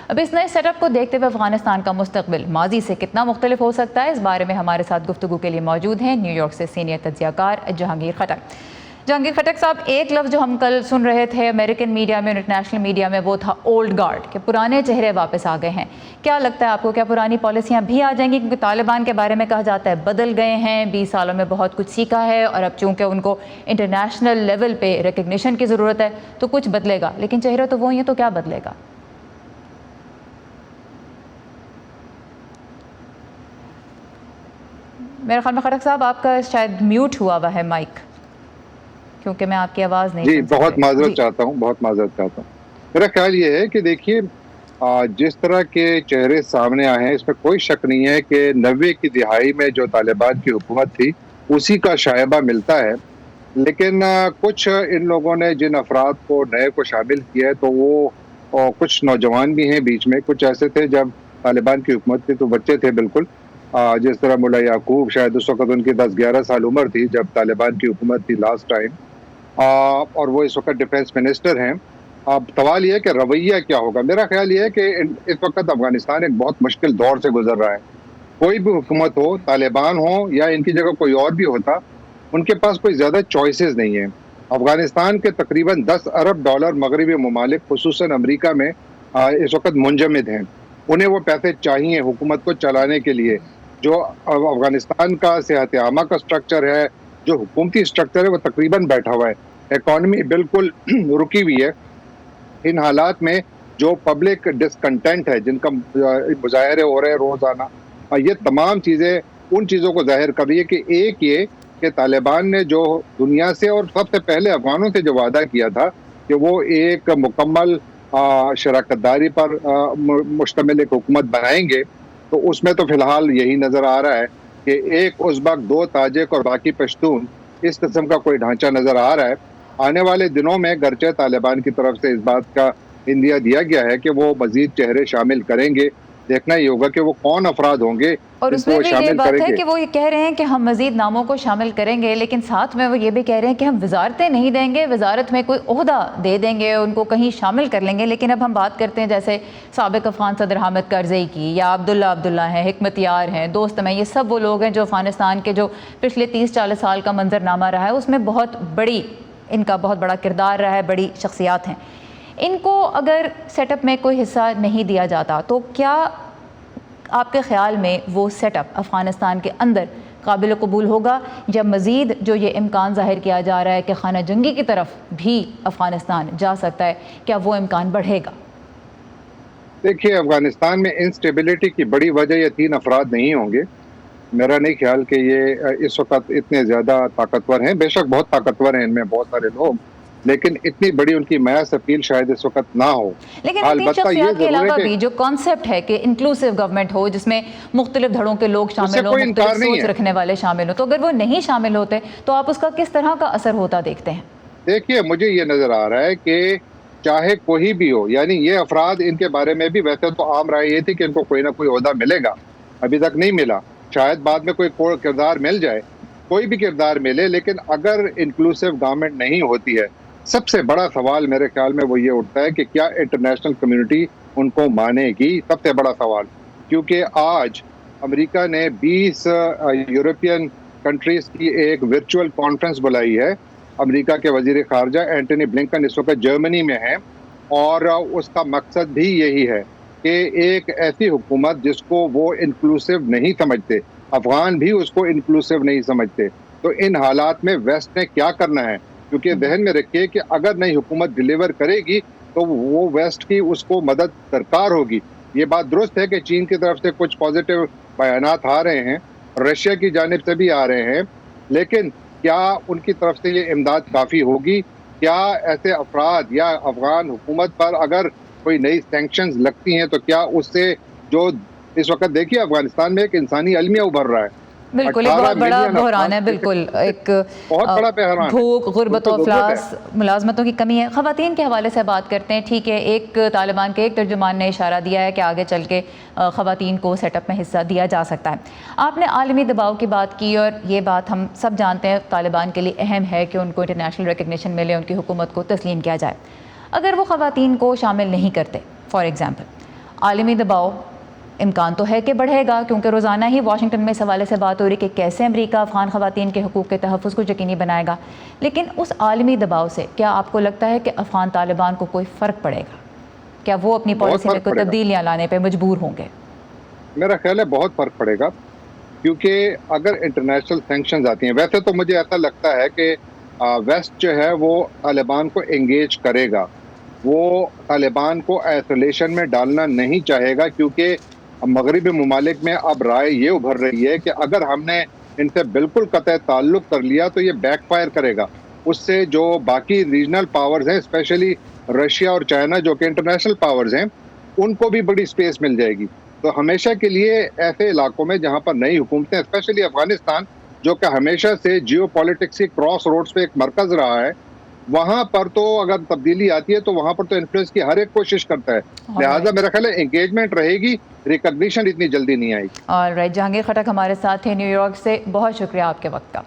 اب اس نئے set up کو دیکھتے ہوئے افغانستان کا مستقبل ماضی سے کتنا مختلف ہو سکتا ہے، اس بارے میں ہمارے ساتھ گفتگو کے لیے موجود ہیں نیو یارک سے سینئر تجزیہ کار جہانگیر خٹک۔ جہانگیر خٹک صاحب، ایک لفظ جو ہم کل سن رہے تھے امریکن میڈیا میں، انٹرنیشنل میڈیا میں، وہ تھا اولڈ گارڈ، کہ پرانے چہرے واپس آ گئے ہیں۔ کیا لگتا ہے آپ کو، کیا پرانی پالیسیاں بھی آ جائیں گی؟ کیونکہ طالبان کے بارے میں کہا جاتا ہے بدل گئے ہیں، 20 سالوں میں بہت کچھ سیکھا ہے، اور اب چونکہ ان کو انٹرنیشنل لیول پہ ریکگنیشن کی ضرورت ہے تو کچھ بدلے گا، لیکن چہرے تو وہی ہیں، تو کیا بدلے گا؟ میرے خیال میں خٹک صاحب آپ کا شاید میوٹ ہوا ہے مائک، کیونکہ میں آپ کی آواز نہیں جی بہت معذرت چاہتا ہوں۔ میرا خیال یہ ہے کہ دیکھیے جس طرح کے چہرے سامنے آئے ہیں اس میں کوئی شک نہیں ہے کہ 90 کی دہائی میں جو طالبان کی حکومت تھی اسی کا شائبہ ملتا ہے، لیکن کچھ ان لوگوں نے جن افراد کو نئے کو شامل کیا ہے تو وہ کچھ نوجوان بھی ہیں بیچ میں، کچھ ایسے تھے جب طالبان کی حکومت تھی تو بچے تھے بالکل، جس طرح ملا یعقوب، شاید اس وقت ان کی 10-11 سال عمر تھی جب طالبان کی حکومت تھی لاسٹ ٹائم، اور وہ اس وقت ڈیفنس منسٹر ہیں۔ اب سوال یہ ہے کہ رویہ کیا ہوگا۔ میرا خیال یہ ہے کہ اس وقت افغانستان ایک بہت مشکل دور سے گزر رہا ہے۔ کوئی بھی حکومت ہو، طالبان ہو یا ان کی جگہ کوئی اور بھی ہوتا، ان کے پاس کوئی زیادہ چوائسز نہیں ہیں۔ افغانستان کے تقریباً $10 ارب مغربی ممالک خصوصاً امریکہ میں اس وقت منجمد ہیں۔ انہیں وہ پیسے چاہیے حکومت کو چلانے کے لیے۔ جو افغانستان کا صحت عامہ کا سٹرکچر ہے، جو حکومتی سٹرکچر ہے، وہ تقریباً بیٹھا ہوا ہے۔ اکانومی بالکل رکی ہوئی ہے۔ ان حالات میں جو پبلک ڈسکنٹینٹ ہے، جن کا مظاہرے ہو رہے ہیں روزانہ، یہ تمام چیزیں ان چیزوں کو ظاہر کر رہی ہے کہ ایک یہ کہ طالبان نے جو دنیا سے اور سب سے پہلے افغانوں سے جو وعدہ کیا تھا کہ وہ ایک مکمل شراکت داری پر مشتمل ایک حکومت بنائیں گے، تو اس میں تو فی الحال یہی نظر آ رہا ہے کہ ایک ازبک، 2 تاجک اور باقی پشتون، اس قسم کا کوئی ڈھانچہ نظر آ رہا ہے۔ آنے والے دنوں میں گرچہ طالبان کی طرف سے اس بات کا اندیا دیا گیا ہے کہ وہ مزید چہرے شامل کریں گے، دیکھنا ہی ہوگا کہ وہ کون افراد ہوں گے اور اس میں بھی یہ بات ہے کہ وہ یہ کہہ رہے ہیں کہ ہم مزید ناموں کو شامل کریں گے، لیکن ساتھ میں وہ یہ بھی کہہ رہے ہیں کہ ہم وزارتیں نہیں دیں گے، وزارت میں کوئی عہدہ دے دیں گے، ان کو کہیں شامل کر لیں گے۔ لیکن اب ہم بات کرتے ہیں جیسے سابق افغان صدر حامد کرزئی کی، یا عبداللہ ہیں، حکمت یار ہیں، دوستم ہیں، یہ سب وہ لوگ ہیں جو افغانستان کے جو پچھلے 30-40 سال کا منظرنامہ رہا ہے اس میں ان کا بہت بڑا کردار رہا ہے، بڑی شخصیات ہیں۔ ان کو اگر سیٹ اپ میں کوئی حصہ نہیں دیا جاتا تو کیا آپ کے خیال میں وہ سیٹ اپ افغانستان کے اندر قابل قبول ہوگا، یا مزید جو یہ امکان ظاہر کیا جا رہا ہے کہ خانہ جنگی کی طرف بھی افغانستان جا سکتا ہے، کیا وہ امکان بڑھے گا؟ دیکھیے افغانستان میں انسٹیبلٹی کی بڑی وجہ یہ 3 افراد نہیں ہوں گے۔ میرا نہیں خیال کہ یہ اس وقت اتنے زیادہ طاقتور ہیں، بے شک بہت طاقتور ہیں ان میں بہت سارے لوگ، لیکن اتنی بڑی ان کی میس اپیل شاید اس وقت نہ ہو۔ لیکن ان 3 شخصیات کے علاوہ بھی جو کانسیپٹ ہے کہ انکلوسیو گورنمنٹ ہو، جس میں مختلف دھڑوں کے لوگ شامل ہوں، مختلف سوچ رکھنے والے شامل ہوں، تو اگر وہ نہیں شامل ہوتے تو آپ اس کا کس طرح کا اثر ہوتا دیکھتے ہیں؟ دیکھیے مجھے یہ نظر آ رہا ہے کہ چاہے کوئی بھی ہو، یعنی یہ افراد، ان کے بارے میں بھی ویسے تو عام رائے یہ تھی کہ ان کو کوئی نہ کوئی عہدہ ملے گا، ابھی تک نہیں ملا، شاید بعد میں کوئی کردار مل جائے، کوئی بھی کردار ملے، لیکن اگر انکلوسیو گورنمنٹ نہیں ہوتی ہے، سب سے بڑا سوال میرے خیال میں وہ یہ اٹھتا ہے کہ کیا انٹرنیشنل کمیونٹی ان کو مانے گی؟ سب سے بڑا سوال، کیونکہ آج امریکہ نے 20 یورپین کنٹریز کی ایک ورچوئل کانفرنس بلائی ہے۔ امریکہ کے وزیر خارجہ اینٹونی بلنکن اس وقت جرمنی میں ہیں، اور اس کا مقصد بھی یہی ہے کہ ایک ایسی حکومت جس کو وہ انکلوسیو نہیں سمجھتے، افغان بھی اس کو انکلوسیو نہیں سمجھتے، تو ان حالات میں ویسٹ نے کیا کرنا ہے؟ کیونکہ ذہن میں رکھیے کہ اگر نئی حکومت ڈیلیور کرے گی تو وہ ویسٹ کی اس کو مدد درکار ہوگی۔ یہ بات درست ہے کہ چین کی طرف سے کچھ پازیٹیو بیانات آ رہے ہیں، رشیا کی جانب سے بھی آ رہے ہیں، لیکن کیا ان کی طرف سے یہ امداد کافی ہوگی؟ کیا ایسے افراد یا افغان حکومت پر اگر کوئی نئی سینکشنز لگتی ہیں تو کیا اس سے جو اس وقت دیکھیے افغانستان میں ایک انسانی المیہ ابھر رہا ہے، بالکل ایک بہت بڑا بحران ہے، بالکل ایک بہت بڑا بحران، بھوک، غربت و افلاس، ملازمتوں کی کمی ہے۔ خواتین کے حوالے سے بات کرتے ہیں، ٹھیک ہے، ایک طالبان کے ایک ترجمان نے اشارہ دیا ہے کہ آگے چل کے خواتین کو سیٹ اپ میں حصہ دیا جا سکتا ہے۔ آپ نے عالمی دباؤ کی بات کی، اور یہ بات ہم سب جانتے ہیں طالبان کے لیے اہم ہے کہ ان کو انٹرنیشنل ریکگنیشن ملے، ان کی حکومت کو تسلیم کیا جائے۔ اگر وہ خواتین کو شامل نہیں کرتے فار ایگزامپل، عالمی دباؤ امکان تو ہے کہ بڑھے گا، کیونکہ روزانہ ہی واشنگٹن میں اس حوالے سے بات ہو رہی کہ کیسے امریکہ افغان خواتین کے حقوق کے تحفظ کو یقینی بنائے گا، لیکن اس عالمی دباؤ سے کیا آپ کو لگتا ہے کہ افغان طالبان کو کوئی فرق پڑے گا؟ کیا وہ اپنی پالیسی میں کوئی تبدیلیاں لانے پہ مجبور ہوں گے؟ میرا خیال ہے بہت فرق پڑے گا، کیونکہ اگر انٹرنیشنل سینکشنز آتی ہیں، ویسے تو مجھے ایسا لگتا ہے کہ ویسٹ جو ہے وہ طالبان کو انگیج کرے گا، وہ طالبان کو آئسولیشن میں ڈالنا نہیں چاہے گا، کیونکہ مغربی ممالک میں اب رائے یہ ابھر رہی ہے کہ اگر ہم نے ان سے بالکل قطع تعلق کر لیا تو یہ بیک فائر کرے گا، اس سے جو باقی ریجنل پاورز ہیں، اسپیشلی رشیا اور چائنا جو کہ انٹرنیشنل پاورز ہیں، ان کو بھی بڑی سپیس مل جائے گی۔ تو ہمیشہ کے لیے ایسے علاقوں میں جہاں پر نئی حکومتیں، اسپیشلی افغانستان جو کہ ہمیشہ سے جیو پالیٹکس کی کراس روڈز پہ ایک مرکز رہا ہے، وہاں پر تو اگر تبدیلی آتی ہے تو وہاں پر تو انفلوئنس کی ہر ایک کوشش کرتا ہے، لہٰذا میرا خیال ہے انگیجمنٹ رہے گی، ریکگنیشن اتنی جلدی نہیں آئے گی۔ آل رائٹ، جہانگیر خٹک ہمارے ساتھ تھے نیو یارک سے، بہت شکریہ آپ کے وقت کا۔